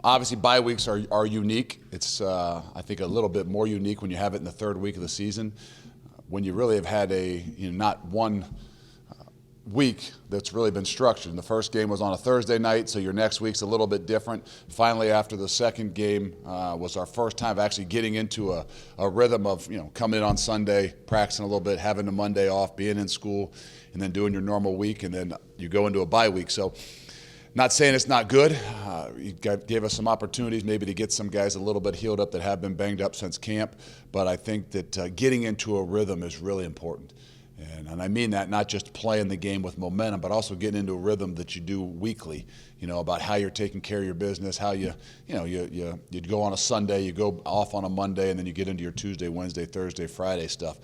Obviously, bye weeks are unique. It's, I think, a little bit more unique when you have it in the third week of the season, when you really have had not one week that's really been structured. And the first game was on a Thursday night, so your next week's a little bit different. Finally, after the second game was our first time of actually getting into a rhythm of coming in on Sunday, practicing a little bit, having the Monday off, being in school, and then doing your normal week, and then you go into a bye week. So not saying it's not good. You gave us some opportunities maybe to get some guys a little bit healed up that have been banged up since camp, but I think that getting into a rhythm is really important. And I mean that not just playing the game with momentum, but also getting into a rhythm that you do weekly, about how you're taking care of your business, how you go on a Sunday, you go off on a Monday, and then you get into your Tuesday, Wednesday, Thursday, Friday stuff.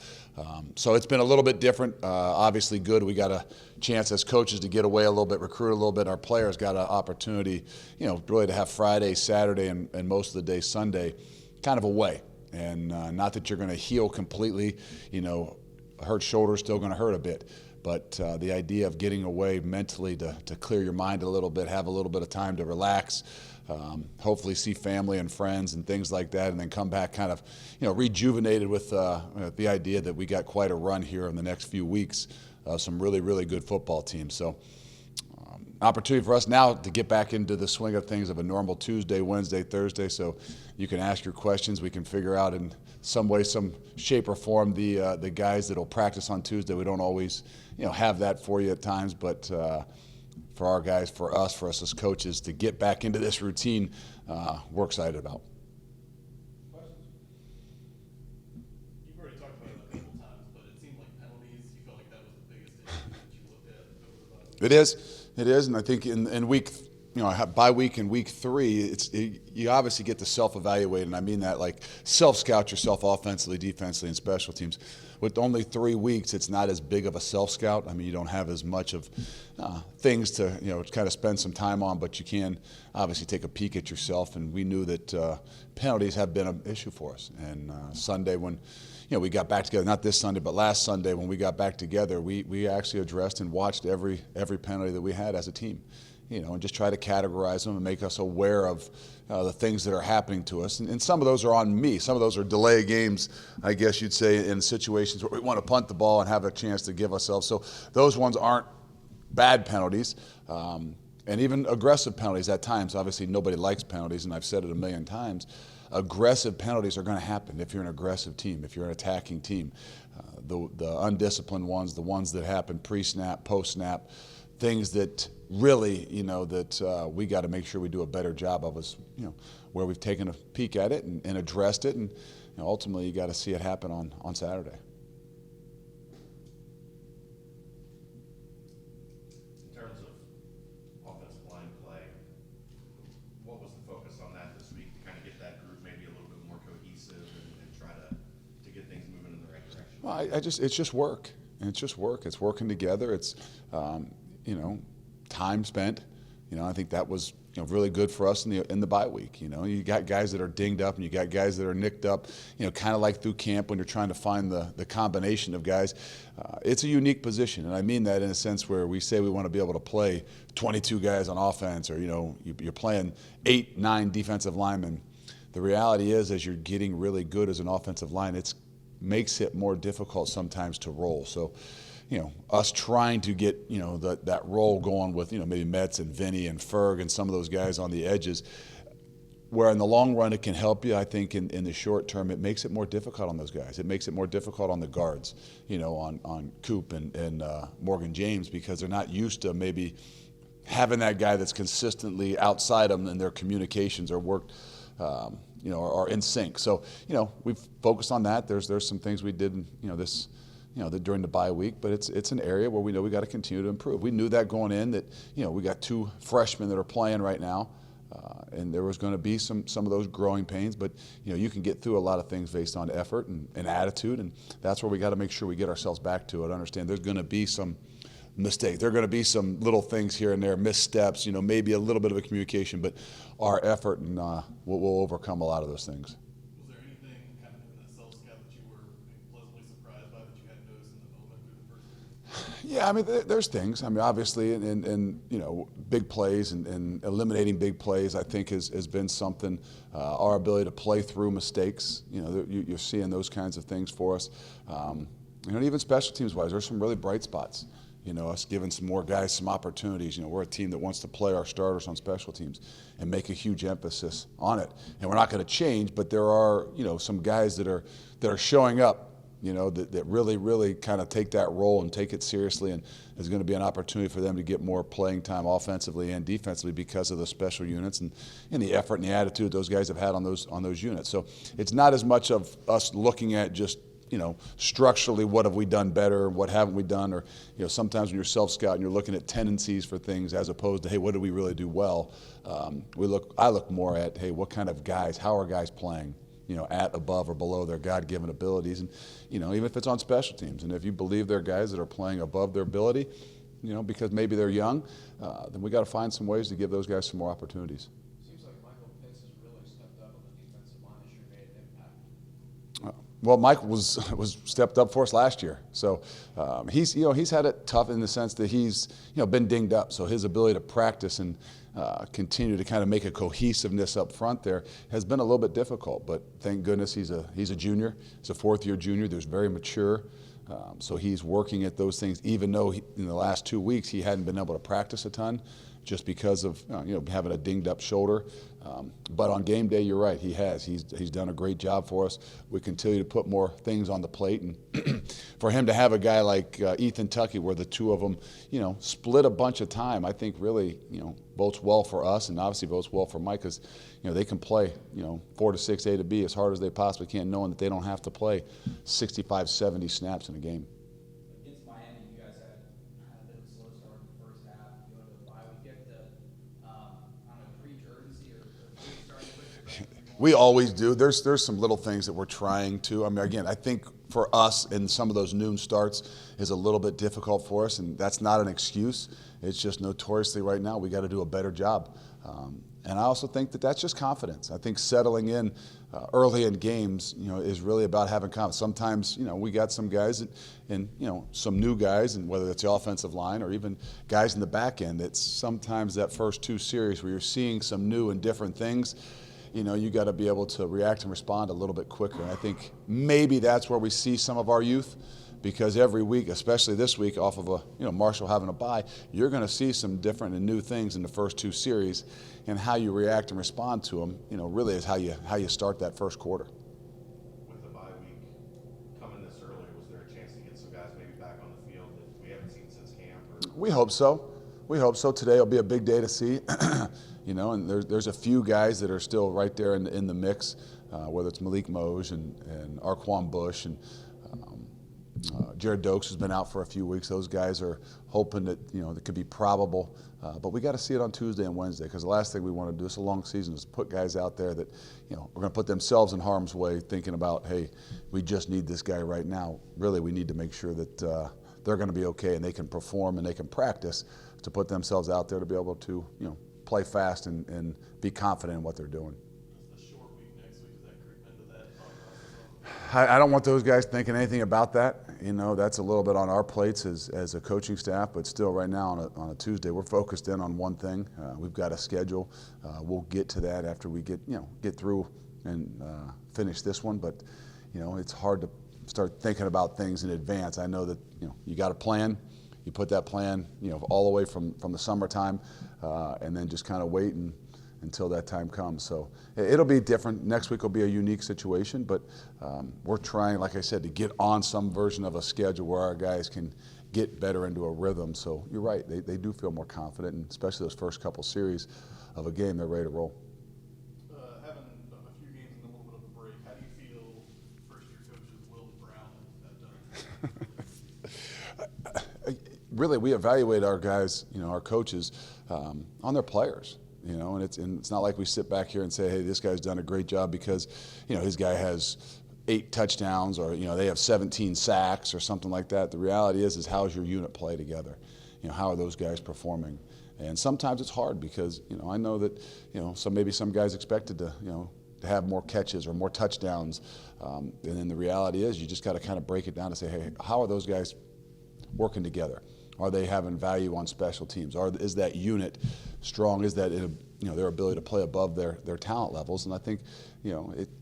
So it's been a little bit different. Obviously good. We got a chance as coaches to get away a little bit, recruit a little bit. Our players got an opportunity, really to have Friday, Saturday, and most of the day Sunday kind of away. And not that you're going to heal completely, a hurt shoulder is still going to hurt a bit. But the idea of getting away mentally to clear your mind a little bit, have a little bit of time to relax, hopefully see family and friends and things like that, and then come back kind of, rejuvenated with the idea that we got quite a run here in the next few weeks. Some really, really good football teams. So opportunity for us now to get back into the swing of things of a normal Tuesday, Wednesday, Thursday, so you can ask your questions. We can figure out in some way, some shape or form the guys that will practice on Tuesday. We don't always have that for you at times, but for our guys, for us as coaches to get back into this routine, we're excited about. Questions? You've already talked about it a couple times, but it seemed like penalties, you felt like that was the biggest issue that you looked at over the last week. It is, and I think in week, bye week in week 3, you obviously get to self-evaluate, and I mean that like self-scout yourself offensively, defensively, and special teams. With only 3 weeks, it's not as big of a self-scout. I mean, you don't have as much of things to kind of spend some time on, but you can obviously take a peek at yourself. And we knew that penalties have been an issue for us. And Sunday when we got back together, not this Sunday, but last Sunday when we got back together, we actually addressed and watched every penalty that we had as a team. And just try to categorize them and make us aware of the things that are happening to us. And some of those are on me. Some of those are delay games, I guess you'd say, in situations where we want to punt the ball and have a chance to give ourselves. So those ones aren't bad penalties. And even aggressive penalties at times. Obviously, nobody likes penalties, and I've said it a million times. Aggressive penalties are going to happen if you're an aggressive team, if you're an attacking team. The undisciplined ones, the ones that happen pre-snap, post-snap, things that really, that we got to make sure we do a better job of is, where we've taken a peek at it and addressed it, and ultimately you got to see it happen on Saturday. In terms of offensive line play, what was the focus on that this week to kind of get that group maybe a little bit more cohesive and try to get things moving in the right direction? Well, it's just work. And it's just work. It's working together. It's, time spent. I think that was really good for us in the bye week. You got guys that are dinged up and you got guys that are nicked up. Kind of like through camp when you're trying to find the combination of guys. It's a unique position, and I mean that in a sense where we say we want to be able to play 22 guys on offense, or you're playing 8, 9 defensive linemen. The reality is, as you're getting really good as an offensive line, it makes it more difficult sometimes to roll. So, us trying to get, that roll going with, maybe Metz and Vinny and Ferg and some of those guys on the edges, where in the long run it can help you. I think in the short term it makes it more difficult on those guys. It makes it more difficult on the guards, on Coop and Morgan James, because they're not used to maybe having that guy that's consistently outside them and their communications are worked, are in sync. So, we've focused on that. There's some things we did, during the bye week, but it's an area where we know we got to continue to improve. We knew that going in, that we got 2 freshmen that are playing right now, and there was going to be some of those growing pains. But you can get through a lot of things based on effort and attitude, and that's where we got to make sure we get ourselves back to it. Understand there's going to be some mistakes. There are going to be some little things here and there, missteps. Maybe a little bit of a communication, but our effort and we'll overcome a lot of those things. Was there anything kind of in that self-scout that you were pleasantly surprised by that you hadn't noticed in the moment through the first week? Yeah, I mean, there's things. I mean, obviously, and you know, big plays and eliminating big plays, I think, has been something. Our ability to play through mistakes, you know, you're seeing those kinds of things for us. You know, and even special teams wise, there's some really bright spots. You know, us giving some more guys some opportunities. You know, we're a team that wants to play our starters on special teams and make a huge emphasis on it. And we're not going to change, but there are, you know, some guys that are showing up, you know, that really kind of take that role and take it seriously, and there's going to be an opportunity for them to get more playing time offensively and defensively because of the special units and the effort and the attitude those guys have had on those units. So it's not as much of us looking at just, you know, structurally what have we done better, what haven't we done, or, you know, sometimes when you're self-scout and you're looking at tendencies for things as opposed to, hey, what did we really do well? I look more at, hey, what kind of guys, how are guys playing, you know, at, above, or below their God-given abilities, and, you know, even if it's on special teams, and if you believe there are guys that are playing above their ability, you know, because maybe they're young, then we got to find some ways to give those guys some more opportunities. Seems like Michael Pitts has really stepped up on the defensive line this year, made an impact. Well, Mike was stepped up for us last year, so he's had it tough in the sense that he's, you know, been dinged up. So his ability to practice and continue to kind of make a cohesiveness up front there has been a little bit difficult. But thank goodness he's a junior. He's a fourth-year junior. There's very mature. So he's working at those things, even though in the last 2 weeks he hadn't been able to practice a ton, just because of you know, having a dinged up shoulder. But on game day, you're right, he has. He's done a great job for us. We continue to put more things on the plate, and for him to have a guy like Ethan Tuckey, where the two of them, you know, split a bunch of time, I think really, you know, bodes well for us, and obviously bodes well for Mike, because, you know, they can play, you know, 4 to 6, A to B as hard as they possibly can, knowing that they don't have to play 65, 70 snaps in a game. Against Miami, you guys had a bit of a slow start in the first half. You went to the bye. We get the, I don't know, preach urgency or starting quick. We always do. There's some little things that we're trying to. I mean, again, I think for us, and some of those noon starts is a little bit difficult for us, and that's not an excuse. It's just notoriously right now we got to do a better job. And I also think that that's just confidence. I think settling in early in games, you know, is really about having confidence. Sometimes, you know, we got some guys and you know, some new guys, and whether it's the offensive line or even guys in the back end, it's sometimes that first 2 series where you're seeing some new and different things. You know, you got to be able to react and respond a little bit quicker. And I think maybe that's where we see some of our youth, because every week, especially this week, off of Marshall having a bye, you're going to see some different and new things in the first 2 series, and how you react and respond to them, you know, really is how you start that first quarter. With the bye week coming this early, was there a chance to get some guys maybe back on the field that we haven't seen since camp? We hope so. We hope so. Today will be a big day to see. You know, and there's a few guys that are still right there in the mix, whether it's Malik Moj and Arquan Bush and Jared Dokes, who's been out for a few weeks. Those guys are hoping that, you know, that could be probable. But we got to see it on Tuesday and Wednesday, because the last thing we want to do, it's a long season, is put guys out there that, you know, are going to put themselves in harm's way, thinking about, hey, we just need this guy right now. Really, we need to make sure that they're going to be okay and they can perform and they can practice to put themselves out there to be able to, you know, play fast and be confident in what they're doing. Is the short week next week, does that creep into that thought process? I don't want those guys thinking anything about that. You know, that's a little bit on our plates as a coaching staff, but still right now on a Tuesday, we're focused in on one thing. We've got a schedule. We'll get to that after we get through and finish this one, but, you know, it's hard to start thinking about things in advance. I know that, you know, you got a plan. You put that plan, you know, all the way from the summertime, and then just kind of wait until that time comes. So it'll be different. Next week will be a unique situation, but we're trying, like I said, to get on some version of a schedule where our guys can get better into a rhythm. So you're right, they do feel more confident, and especially those first couple series of a game, they're ready to roll. Having a few games and a little bit of a break, how do you feel first-year coaches Will Brown have done? Really, we evaluate our guys, you know, our coaches, on their players, you know, and it's not like we sit back here and say, hey, this guy's done a great job because, you know, his guy has 8 touchdowns, or, you know, they have 17 sacks or something like that. The reality is how's your unit play together? You know, how are those guys performing? And sometimes it's hard because, you know, I know that, you know, maybe some guys expected to, you know, to have more catches or more touchdowns, and then the reality is you just got to kind of break it down and say, hey, how are those guys working together? Are they having value on special teams? Is that unit strong? Is that their ability to play above their talent levels? And I think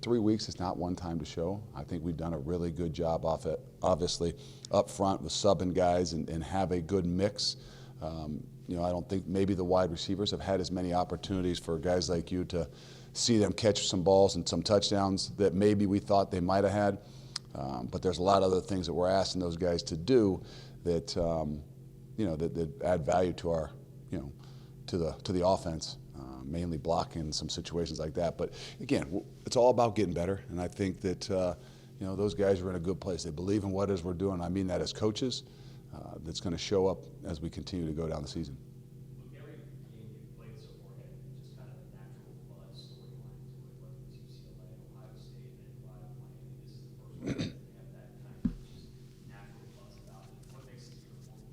3 weeks is not one time to show. I think we've done a really good job off it, obviously up front with subbing guys and have a good mix. I don't think maybe the wide receivers have had as many opportunities for guys like you to see them catch some balls and some touchdowns that maybe we thought they might have had. But there's a lot of other things that we're asking those guys to do that that add value to our to the offense, mainly blocking some situations like that. But again, it's all about getting better, and I think that those guys are in a good place. They believe in what it is we're doing. I mean that as coaches. That's going to show up as we continue to go down the season. Look, every game you've played so far had just kind of a natural buzz storyline to it, whether it's UCLA, Ohio State, and Miami. This is the first one that they have that kind of just natural buzz about it. What makes it your forward?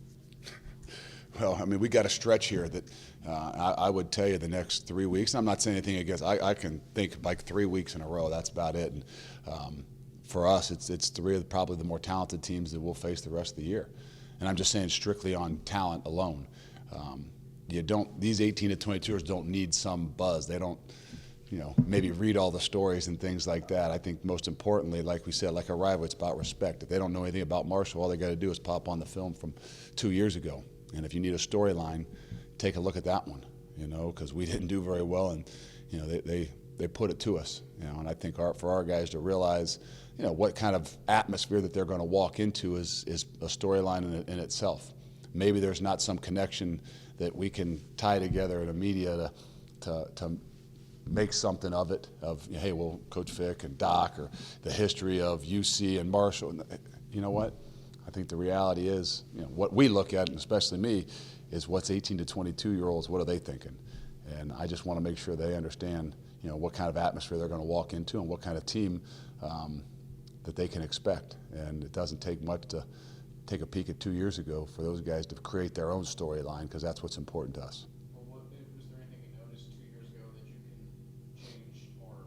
Well, I mean, we got a stretch here that I would tell you the next 3 weeks. I'm not saying anything against. I can think like 3 weeks in a row. That's about it. And for us, it's three of probably the more talented teams that we'll face the rest of the year. And I'm just saying strictly on talent alone. These 18 to 22ers don't need some buzz. They don't, maybe read all the stories and things like that. I think most importantly, like we said, like a rival, it's about respect. If they don't know anything about Marshall, all they got to do is pop on the film from 2 years ago. And if you need a storyline, take a look at that one, because we didn't do very well, and they put it to us, And I think for our guys to realize, what kind of atmosphere that they're going to walk into is a storyline in itself. Maybe there's not some connection that we can tie together in the media to make something of it. Of hey, well, Coach Fick and Doc, or the history of UC and Marshall. You know what? I think the reality is, what we look at, and especially me, is what's 18 to 22-year-olds. What are they thinking? And I just want to make sure they understand, what kind of atmosphere they're going to walk into and what kind of team that they can expect. And it doesn't take much to take a peek at 2 years ago for those guys to create their own storyline, because that's what's important to us. Well, was there anything you noticed 2 years ago that you can change or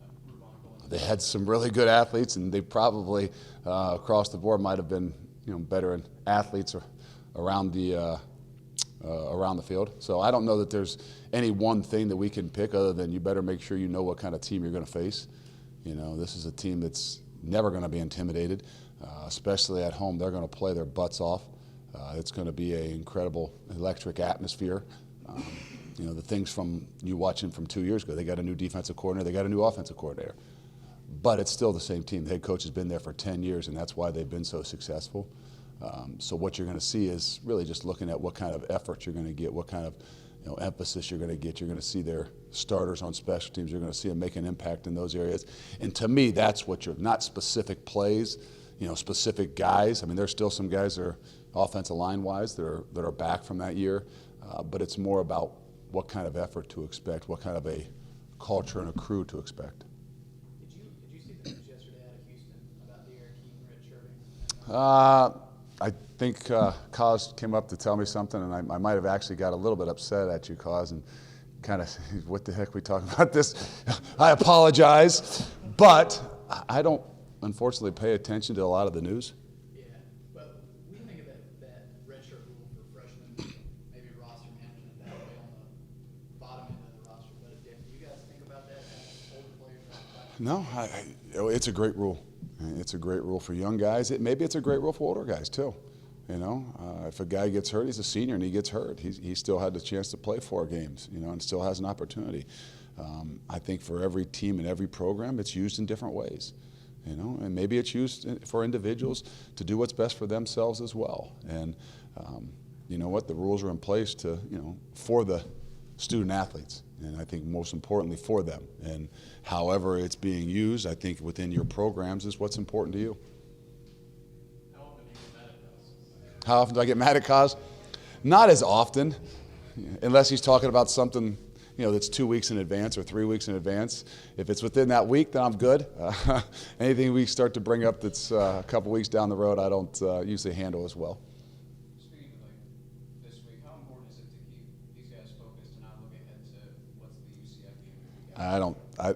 improve on going forward? They had some really good athletes, and they probably across the board might have been better in athletes around the field. So I don't know that there's any one thing that we can pick other than you better make sure you know what kind of team you're going to face. This is a team that's never going to be intimidated, especially at home. They're going to play their butts off. It's going to be an incredible electric atmosphere. The things from you watching from 2 years ago, they got a new defensive coordinator, they got a new offensive coordinator. But it's still the same team. The head coach has been there for 10 years, and that's why they've been so successful. So what you're going to see is really just looking at what kind of effort you're going to get, what kind of emphasis you're going to get. You're going to see their starters on special teams. You're going to see them make an impact in those areas. And to me, that's what you're not specific plays, specific guys. I mean, there's still some guys that are offensive line-wise that are back from that year, but it's more about what kind of effort to expect, what kind of a culture and a crew to expect. Did you see the news yesterday out of Houston about the Eric Keaton redshirting? I think Kaz came up to tell me something, and I might have actually got a little bit upset at you, Kaz, and kind of, what the heck we talking about this? I apologize, but I don't, unfortunately, pay attention to a lot of the news. Yeah, but we think of that redshirt rule for freshmen, maybe roster management that way on the bottom end of the roster. But do you guys think about that as older players? No, it's a great rule. It's a great rule for young guys. Maybe it's a great rule for older guys too. If a guy gets hurt, he's a senior and he gets hurt, he still had the chance to play 4 games, and still has an opportunity. I think for every team and every program, it's used in different ways, and maybe it's used for individuals to do what's best for themselves as well. And you know what? The rules are in place to, for the student athletes, and I think most importantly for them. And however it's being used, I think within your programs is what's important to you. How often do you get mad at Kaz? How often do I get mad at Kaz? Not as often, unless he's talking about something, that's 2 weeks in advance or 3 weeks in advance. If it's within that week, then I'm good. Anything we start to bring up that's a couple weeks down the road, I don't usually handle as well. Speaking of this week, how important is it to keep these guys focused and not look ahead to what's the UCF game?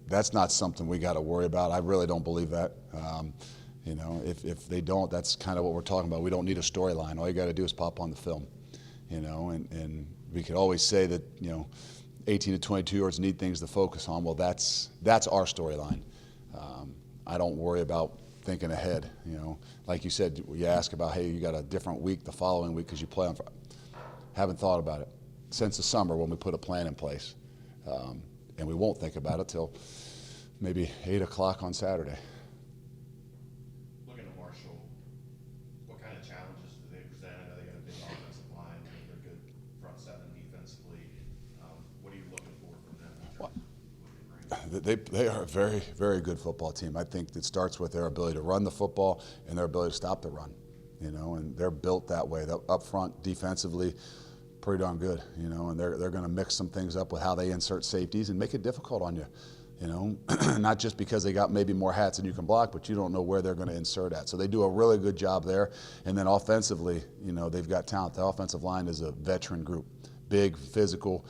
That's not something we got to worry about. I really don't believe that. You know, if they don't, that's kind of what we're talking about. We don't need a storyline. All you got to do is pop on the film, you know, and we could always say that, you know, 18 to 22-year-olds need things to focus on. Well, that's our storyline. I don't worry about thinking ahead, you know. Like you said, you ask about, hey, you got a different week the following week because you play on. Haven't thought about it since the summer when we put a plan in place. And we won't think about it till maybe 8 o'clock on Saturday. Looking at Marshall, what kind of challenges do they present? I know they got a big offensive line. I think they're good front seven defensively. What are you looking for from them in terms of what they bring? They are a very, very good football team. I think it starts with their ability to run the football and their ability to stop the run, you know, and they're built that way. Up front, defensively, pretty darn good, you know, and they're going to mix some things up with how they insert safeties and make it difficult on you, you know, not just because they got maybe more hats than you can block, but you don't know where they're going to insert at. So they do a really good job there. And then offensively, you know, they've got talent. The offensive line is a veteran group, big, physical,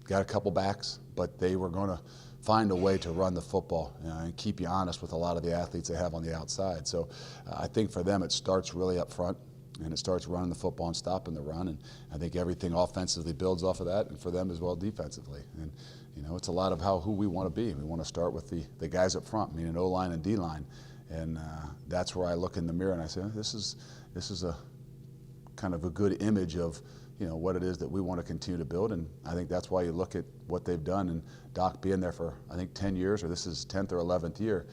got a couple backs, but they were going to find a way to run the football and keep you honest with a lot of the athletes they have on the outside. So I think for them it starts really up front. And it starts running the football and stopping the run. And I think everything offensively builds off of that, and for them as well defensively. And, you know, it's a lot of who we want to be. We want to start with the guys up front, meaning O-line and D-line. And that's where I look in the mirror and I say, this is a kind of a good image of, you know, what it is that we want to continue to build. And I think that's why you look at what they've done. And Doc being there for, I think, 10 years, or this is 10th or 11th year,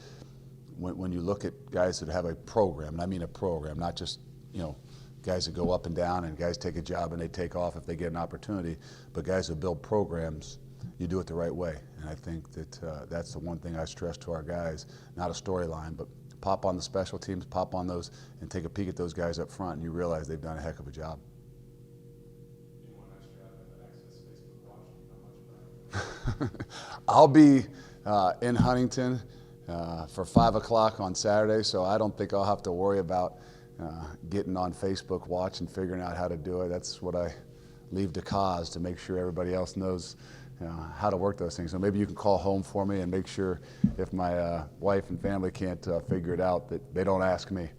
when you look at guys that have a program, and I mean a program, not just, you know, guys that go up and down and guys take a job and they take off if they get an opportunity, but guys that build programs, you do it the right way. And I think that that's the one thing I stress to our guys, not a storyline, but pop on the special teams, pop on those, and take a peek at those guys up front, and you realize they've done a heck of a job. Anyone extra have access to Facebook Watch? How much of that? I'll be in Huntington for 5 o'clock on Saturday, so I don't think I'll have to worry about getting on Facebook Watch and figuring out how to do it. That's what I leave to cause to make sure everybody else knows how to work those things. So maybe you can call home for me and make sure if my wife and family can't figure it out that they don't ask me.